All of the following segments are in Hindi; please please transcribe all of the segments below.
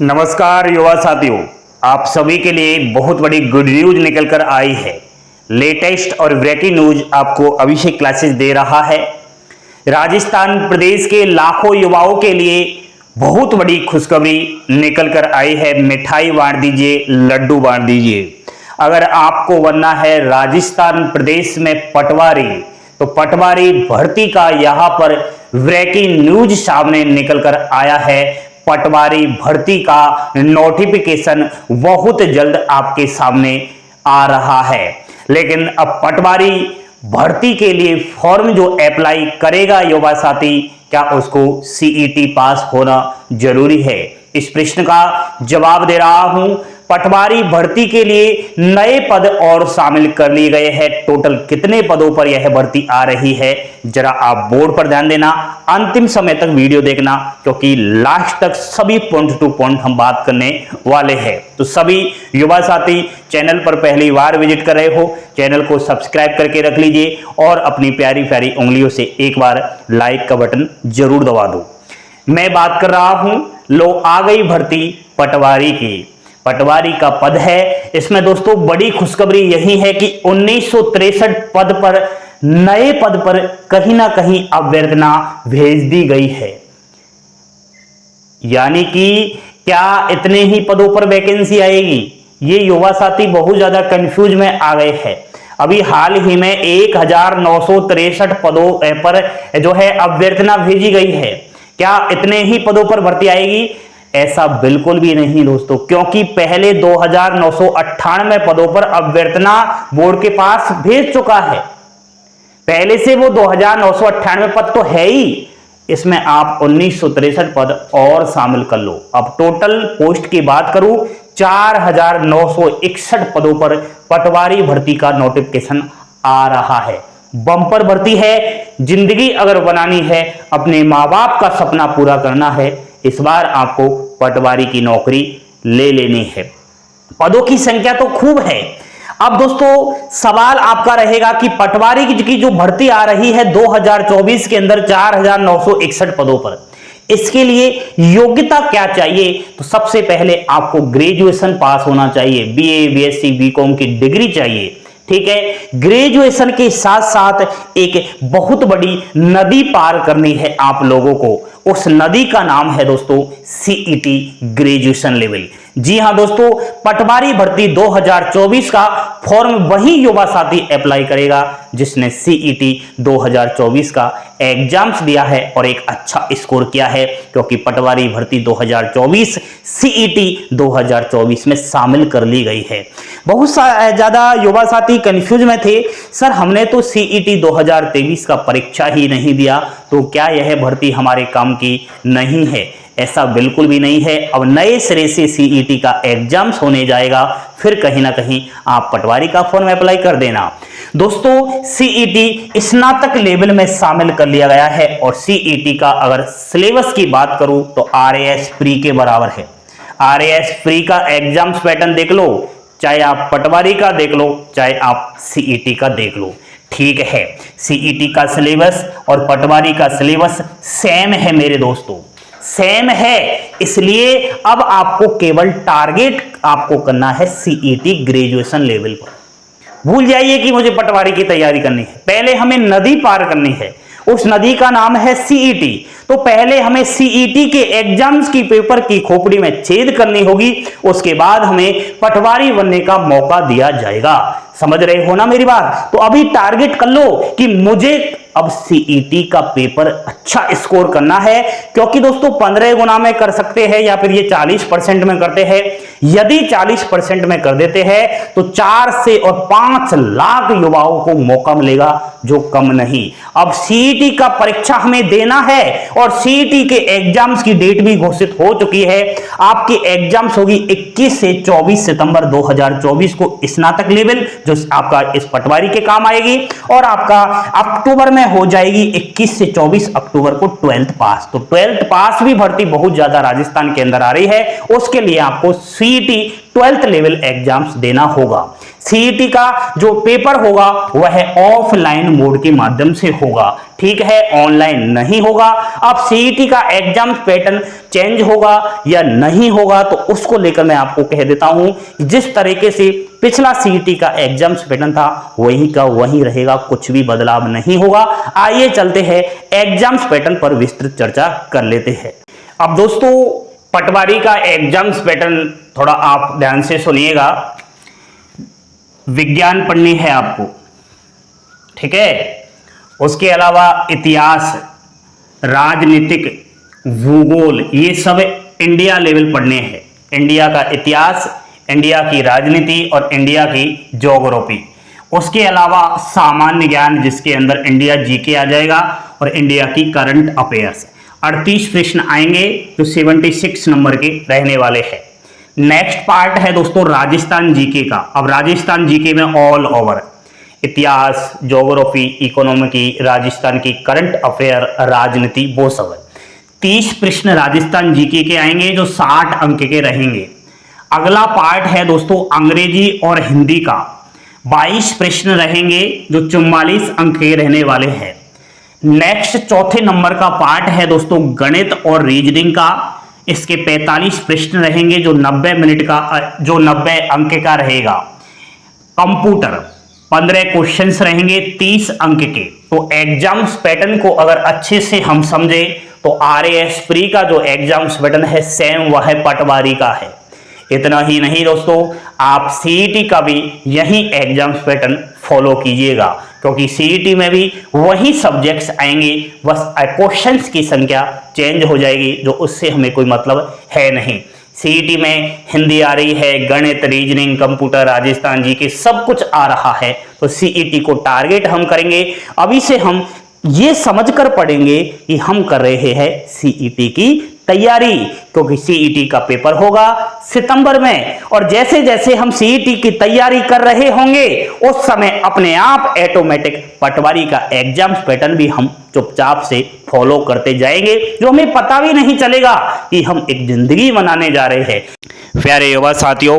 नमस्कार युवा साथियों, आप सभी के लिए बहुत बड़ी गुड न्यूज निकल कर आई है। लेटेस्ट और ब्रेकिंग न्यूज आपको अभिषेक क्लासेस दे रहा है। राजस्थान प्रदेश के लाखों युवाओं के लिए बहुत बड़ी खुशखबरी निकल कर आई है। मिठाई बांट दीजिए, लड्डू बांट दीजिए। अगर आपको बनना है राजस्थान प्रदेश में पटवारी, तो पटवारी भर्ती का यहां पर ब्रेकिंग न्यूज सामने निकल कर आया है। पटवारी भर्ती का नोटिफिकेशन बहुत जल्द आपके सामने आ रहा है। लेकिन अब पटवारी भर्ती के लिए फॉर्म जो अप्लाई करेगा युवा साथी, क्या उसको सीईटी पास होना जरूरी है? इस प्रश्न का जवाब दे रहा हूं। पटवारी भर्ती के लिए नए पद और शामिल कर लिए गए हैं। टोटल कितने पदों पर यह भर्ती आ रही है, जरा आप बोर्ड पर ध्यान देना, अंतिम समय तक वीडियो देखना, क्योंकि लास्ट तक सभी पॉइंट टू पॉइंट हम बात करने वाले हैं। तो सभी युवा साथी चैनल पर पहली बार विजिट कर रहे हो, चैनल को सब्सक्राइब करके रख लीजिए और अपनी प्यारी प्यारी उंगलियों से एक बार लाइक का बटन जरूर दबा दो। मैं बात कर रहा हूं, लो आ गई भर्ती पटवारी की। पटवारी का पद है। इसमें दोस्तों बड़ी खुशखबरी यही है कि 1963 पद पर, नए पद पर कहीं ना कहीं अभ्यर्थना भेज दी गई है। यानी कि क्या इतने ही पदों पर वैकेंसी आएगी? ये युवा साथी बहुत ज्यादा कंफ्यूज में आ गए हैं। अभी हाल ही में 1963 पदों पर जो है अभ्यर्थना भेजी गई है। क्या इतने ही पदों पर भर्ती आएगी? ऐसा बिल्कुल भी नहीं दोस्तों, क्योंकि पहले 2998 पदों पर अभ्यर्थना बोर्ड के पास भेज चुका है। पहले से वो 2998 पद तो है ही, इसमें आप 1963 पद और शामिल कर लो। अब टोटल पोस्ट की बात करूं, 4961 पदों पर पटवारी भर्ती का नोटिफिकेशन आ रहा है। बम्पर भर्ती है। जिंदगी अगर बनानी है, अपने माँ बाप का सपना पूरा करना है, इस बार आपको पटवारी की नौकरी ले लेनी है। पदों की संख्या तो खूब है। अब दोस्तों सवाल आपका रहेगा कि पटवारी की जो भर्ती आ रही है 2024 के अंदर 4961 पदों पर, इसके लिए योग्यता क्या चाहिए? तो सबसे पहले आपको ग्रेजुएशन पास होना चाहिए, बीए, बीएससी, बीकॉम की डिग्री चाहिए। ठीक है, ग्रेजुएशन के साथ साथ एक बहुत बड़ी नदी पार करनी है आप लोगों को। उस नदी का नाम है दोस्तों सीईटी ग्रेजुएशन लेवल। जी हां दोस्तों, पटवारी भर्ती 2024 का फॉर्म वही युवा साथी अप्लाई करेगा जिसने सीईटी 2024 का एग्जाम्स दिया है और एक अच्छा स्कोर किया है, क्योंकि पटवारी भर्ती 2024 सीईटी 2024 में शामिल कर ली गई है। बहुत ज्यादा युवा साथी कंफ्यूज में थे, सर हमने तो सीईटी 2023 का परीक्षा ही नहीं दिया, तो क्या यह भर्ती हमारे काम की नहीं है? ऐसा बिल्कुल भी नहीं है। अब नए सिरे से सीईटी का एग्जाम्स होने जाएगा, फिर कहीं ना कहीं आप पटवारी का फॉर्म अप्लाई कर देना। दोस्तों सीईटी स्नातक लेवल में शामिल कर लिया गया है और सीईटी का अगर सिलेबस की बात करूं तो आरएएस प्री के बराबर है। आरएएस प्री का एग्जाम्स पैटर्न देख लो, चाहे आप पटवारी का देख लो, चाहे आप सीईटी का देख लो। ठीक है, सीईटी का सिलेबस और पटवारी का सिलेबस सेम है मेरे दोस्तों, सेम है। इसलिए अब आपको केवल टारगेट आपको करना है सीईटी ग्रेजुएशन लेवल पर। भूल जाइए कि मुझे पटवारी की तैयारी करनी है, पहले हमें नदी पार करनी है। उस नदी का नाम है सीईटी। तो पहले हमें सीईटी के एग्जाम्स की पेपर की खोपड़ी में छेद करनी होगी, उसके बाद हमें पटवारी बनने का मौका दिया जाएगा। समझ रहे हो ना मेरी बात? तो अभी टारगेट कर लो कि मुझे अब सीईटी का पेपर अच्छा स्कोर करना है, क्योंकि दोस्तों 15 गुना में कर सकते हैं या फिर ये 40% में करते हैं। यदि 40% में कर देते हैं तो 4 से और 5 लाख युवाओं को मौका मिलेगा, जो कम नहीं। अब सीईटी का परीक्षा हमें देना है और सीईटी के एग्जाम्स की डेट भी घोषित हो चुकी है। आपकी एग्जाम्स होगी 21 से 24 सितंबर 2024 को स्नातक लेवल, जो आपका इस पटवारी के काम आएगी, और आपका अक्टूबर में हो जाएगी 21 से 24 अक्टूबर को 12th पास। तो 12th पास भी भर्ती बहुत ज्यादा राजस्थान के अंदर आ रही है, उसके लिए आपको सीईटी 12th लेवल एग्जाम्स देना होगा। सीईटी का जो पेपर होगा वह ऑफलाइन मोड के माध्यम से होगा, ठीक है, ऑनलाइन नहीं होगा। अब सीईटी का एग्जाम पैटर्न चेंज होगा या नहीं होगा तो उसको लेकर मैं आपको कह देता हूं, जिस तरीके से पिछला सीईटी का एग्जाम पैटर्न था वही का वही रहेगा, कुछ भी बदलाव नहीं होगा। आइए चलते हैं एग्जाम पैटर्न पर विस्तृत चर्चा कर लेते हैं। अब दोस्तों पटवारी का एग्जाम पैटर्न थोड़ा आप ध्यान से सुनिएगा। विज्ञान पढ़नी है आपको, ठीक है, उसके अलावा इतिहास, राजनीतिक, भूगोल, ये सब इंडिया लेवल पढ़ने हैं। इंडिया का इतिहास, इंडिया की राजनीति और इंडिया की ज्योग्राफी। उसके अलावा सामान्य ज्ञान जिसके अंदर इंडिया जीके आ जाएगा और इंडिया की करंट अफेयर्स। 38 प्रश्न आएंगे जो 76 नंबर के रहने वाले हैं। नेक्स्ट पार्ट है दोस्तों राजस्थान जीके का। अब राजस्थान जीके में ऑल ओवर इतिहास, ज्योग्राफी, इकोनॉमी, राजस्थान की करंट अफेयर, राजनीति, वो सब है। 30 प्रश्न राजस्थान जीके के आएंगे जो 60 अंक के रहेंगे। अगला पार्ट है दोस्तों अंग्रेजी और हिंदी का, 22 प्रश्न रहेंगे जो 44 अंक के रहने वाले हैं। नेक्स्ट चौथे नंबर का पार्ट है दोस्तों गणित और रीजनिंग का, इसके 45 प्रश्न रहेंगे जो 90 मिनट का, जो 90 अंक का रहेगा। कंप्यूटर 15 क्वेश्चंस रहेंगे 30 अंक के। तो एग्जाम पैटर्न को अगर अच्छे से हम समझे तो RAS प्री का जो एग्जाम पैटर्न है सेम वह पटवारी का है। इतना ही नहीं दोस्तों, आप सीईटी का भी यही एग्जाम पैटर्न फॉलो कीजिएगा, क्योंकि सीईटी में भी वही सब्जेक्ट्स आएंगे, बस क्वेश्चंस की संख्या चेंज हो जाएगी, जो उससे हमें कोई मतलब है नहीं। सीईटी में हिंदी आ रही है, गणित, रीजनिंग, कंप्यूटर, राजस्थान जीके सब कुछ आ रहा है, तो सीईटी को टारगेट हम करेंगे। अभी से हम ये समझकर पढ़ेंगे कि हम कर रहे हैं सीईटी की तैयारी, क्योंकि सीईटी का पेपर होगा सितंबर में, और जैसे जैसे हम सीईटी की तैयारी कर रहे होंगे उस समय अपने आप ऑटोमेटिक पटवारी का एग्जाम पैटर्न भी हम चुपचाप से फॉलो करते जाएंगे, जो हमें पता भी नहीं चलेगा कि हम एक जिंदगी बनाने जा रहे हैं। प्यारे युवा साथियों,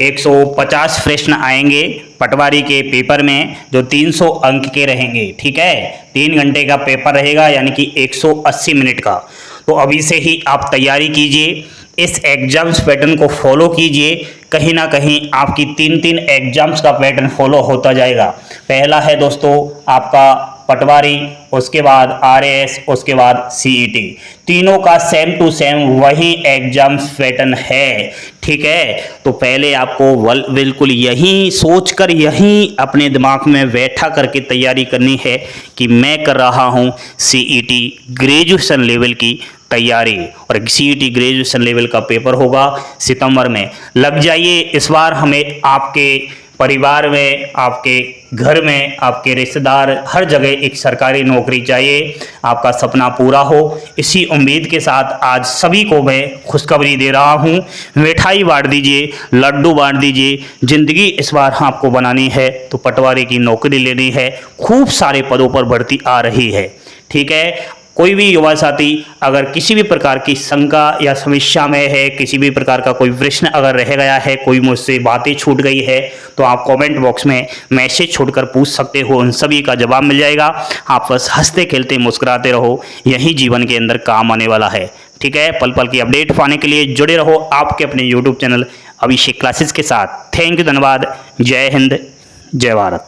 150 प्रश्न आएंगे पटवारी के पेपर में जो 300 अंक के रहेंगे, ठीक है, 3 घंटे का पेपर रहेगा, यानी कि 180 मिनट का। तो अभी से ही आप तैयारी कीजिए, इस एग्जाम्स पैटर्न को फॉलो कीजिए, कहीं ना कहीं आपकी 3 एग्जाम्स का पैटर्न फॉलो होता जाएगा। पहला है दोस्तों आपका पटवारी, उसके बाद RAS, उसके बाद सीईटी, तीनों का सेम टू सेम वही एग्जाम्स पैटर्न है, ठीक है। तो पहले आपको बिल्कुल यही सोचकर यही अपने दिमाग में बैठा करके तैयारी करनी है कि मैं कर रहा हूँ सीईटी ग्रेजुएशन लेवल की तैयारी, और सीईटी ग्रेजुएशन लेवल का पेपर होगा सितंबर में। लग जाइए, इस बार हमें आपके परिवार में, आपके घर में, आपके रिश्तेदार, हर जगह एक सरकारी नौकरी चाहिए, आपका सपना पूरा हो। इसी उम्मीद के साथ आज सभी को मैं खुशखबरी दे रहा हूँ, मिठाई बांट दीजिए, लड्डू बांट दीजिए। ज़िंदगी इस बार आपको बनानी है तो पटवारी की नौकरी लेनी है, खूब सारे पदों पर भर्ती आ रही है, ठीक है। कोई भी युवा साथी अगर किसी भी प्रकार की शंका या समस्या में है, किसी भी प्रकार का कोई प्रश्न अगर रह गया है, कोई मुझसे बातें छूट गई है, तो आप कमेंट बॉक्स में मैसेज छोड़कर पूछ सकते हो, उन सभी का जवाब मिल जाएगा। आप बस हंसते खेलते मुस्कुराते रहो, यही जीवन के अंदर काम आने वाला है, ठीक है। पल पल की अपडेट पाने के लिए जुड़े रहो आपके अपने यूट्यूब चैनल अभिषेक क्लासेस के साथ। थैंक यू, धन्यवाद, जय हिंद, जय भारत।